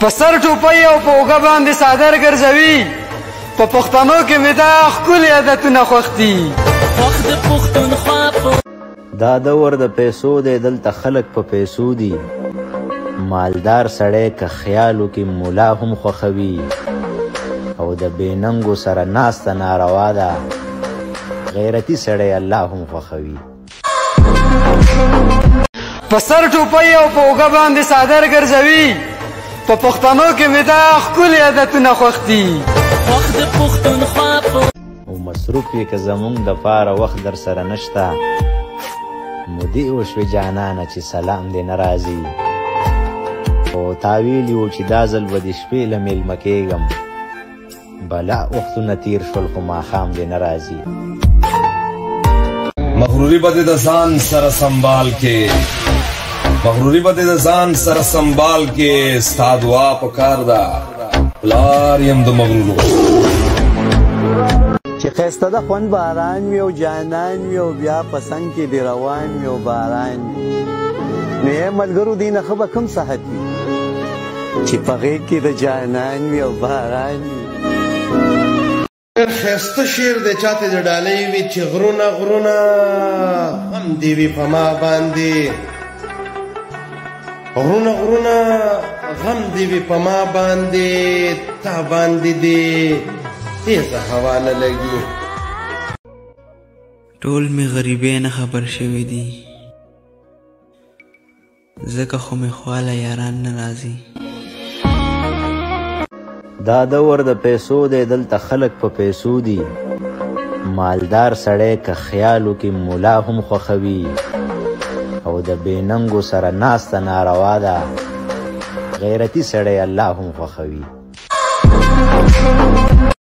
په سر ټوپۍ او په اوږه باندې څادر ګرځوي په پښتنو کې مې دا ښکلي عادتونه خوښ دي. دا دور د پیسو دی دلته خلک په پیسو دي مالدار سړی که خیالو کې مولا هم خوښوي او د بېننګو سره ناسته ناروا ده غیرتي سړی الله هم خوښوي. په سر ټوپۍ او په اوږه باندې څادر ګرځوي په پښتنو کې مې دا ښکلي عادتونه خوښ دي. او مصروف یې که زمونږ دپاره وخت در سره نشته مودې وشوې جانانه چې سلام دې نه راځي خو تا ویلي وو چې دا ځل به د شپې له میلمه کېږم بلا وختونه تیر شول خو ماښام دې نه راځي. مغروري به دې د ځان سره سنبال کې مغروري به دې د ځان سره سنبال کې ستا دعا پکار ده پلار یم د مغرورو چې ښایسته ده خوند باران وي او جانان وي او بیا په څنګ کې دې روان وي او باران وي نو یې ملګرو دې نه ښه به کوم صحت وي چې په غېږ کې د جانان وي او باران وي. ښایسته شعر دی چاته د ډالۍ وي چې غرونه غرونه غم دې وي په ما باندې غرونه غرونه غم دې وي په ما باندې تا باندې دې تیزه هوا نه لګي. ټول مې غریبۍ نه خبر شوي دي ځکه خو مې خواله یاران نه راځي. دا دور د پیسو دی دلته خلک په پیسو دي مالدار سړی که خیالو کې مولا هم خوښوي او د بېننګو سره ناسته ناروا ده غیرتي سړی الله هم خوښوي.